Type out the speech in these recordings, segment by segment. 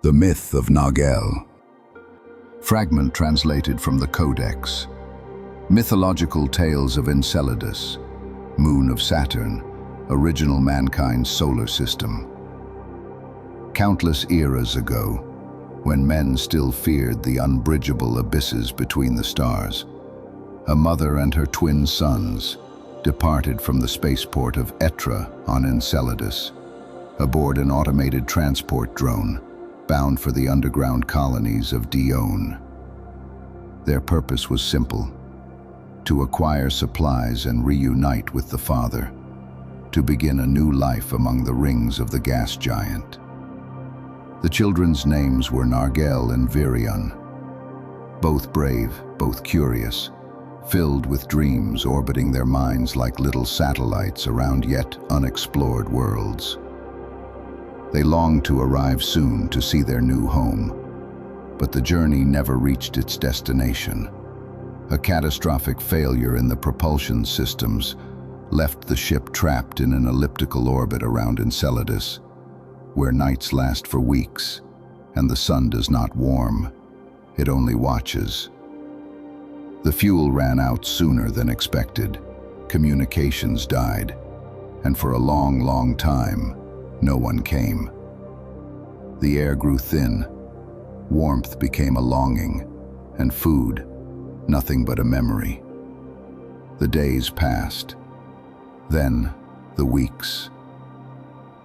The Myth of Narghel. Fragment translated from the Codex. Mythological Tales of Enceladus, moon of Saturn, original mankind's solar system. Countless eras ago, when men still feared the unbridgeable abysses between the stars, a mother and her twin sons departed from the spaceport of Etra on Enceladus, aboard an automated transport drone bound for the underground colonies of Dione. Their purpose was simple: to acquire supplies and reunite with the father, to begin a new life among the rings of the gas giant. The children's names were Narghel and Virion, both brave, both curious, filled with dreams orbiting their minds like little satellites around yet unexplored worlds. They longed to arrive soon to see their new home, but the journey never reached its destination. A catastrophic failure in the propulsion systems left the ship trapped in an elliptical orbit around Enceladus, where nights last for weeks, and the sun does not warm, it only watches. The fuel ran out sooner than expected, communications died, and for a long, long time, no one came. The air grew thin, warmth became a longing, and food, nothing but a memory. The days passed, then the weeks.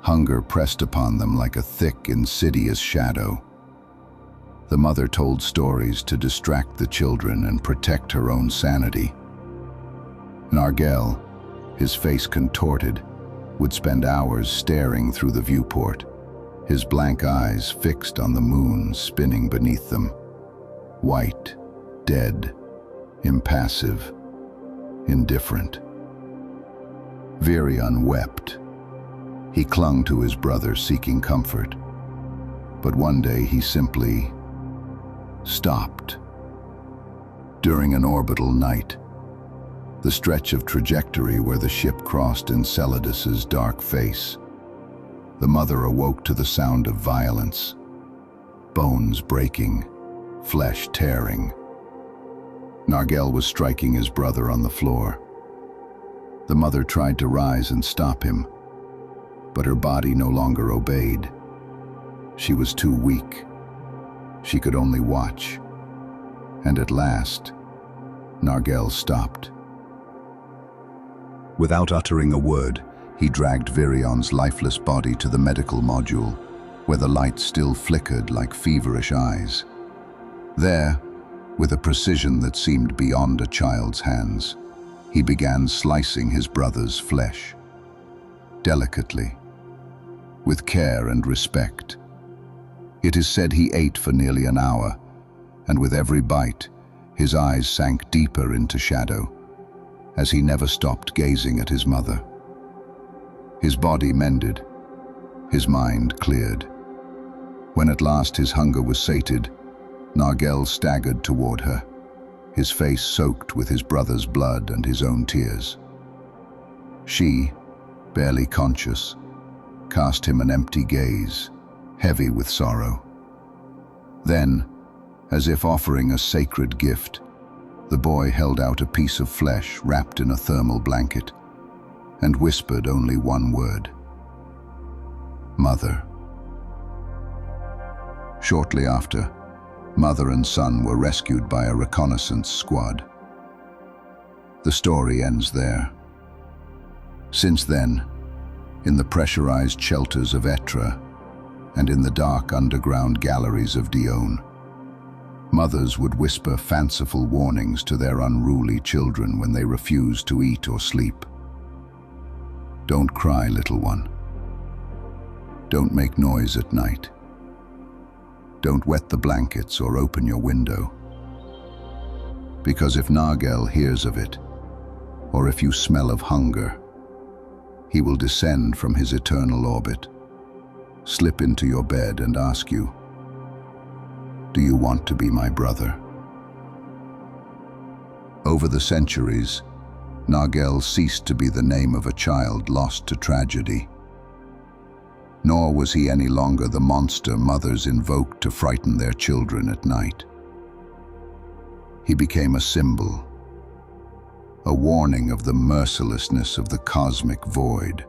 Hunger pressed upon them like a thick, insidious shadow. The mother told stories to distract the children and protect her own sanity. Narghel, his face contorted, would spend hours staring through the viewport, his blank eyes fixed on the moon spinning beneath them. White, dead, impassive, indifferent. Virion wept. He clung to his brother, seeking comfort. But one day he simply stopped. During an orbital night, the stretch of trajectory where the ship crossed Enceladus's dark face, the mother awoke to the sound of violence, bones breaking, flesh tearing. Narghel was striking his brother on the floor. The mother tried to rise and stop him, but her body no longer obeyed. She was too weak. She could only watch. And at last, Narghel stopped. Without uttering a word, he dragged Virion's lifeless body to the medical module, where the light still flickered like feverish eyes. There, with a precision that seemed beyond a child's hands, he began slicing his brother's flesh. Delicately, with care and respect. It is said he ate for nearly an hour, and with every bite, his eyes sank deeper into shadow, as he never stopped gazing at his mother. His body mended, his mind cleared. When at last his hunger was sated, Narghel staggered toward her, his face soaked with his brother's blood and his own tears. She, barely conscious, cast him an empty gaze, heavy with sorrow. Then, as if offering a sacred gift, the boy held out a piece of flesh wrapped in a thermal blanket and whispered only one word: "Mother." Shortly after, mother and son were rescued by a reconnaissance squad. The story ends there. Since then, in the pressurized shelters of Etra and in the dark underground galleries of Dione, mothers would whisper fanciful warnings to their unruly children when they refused to eat or sleep. Don't cry, little one. Don't make noise at night. Don't wet the blankets or open your window. Because if Narghel hears of it, or if you smell of hunger, he will descend from his eternal orbit, slip into your bed and ask you, "Do you want to be my brother?" Over the centuries, Narghel ceased to be the name of a child lost to tragedy. Nor was he any longer the monster mothers invoked to frighten their children at night. He became a symbol, a warning of the mercilessness of the cosmic void.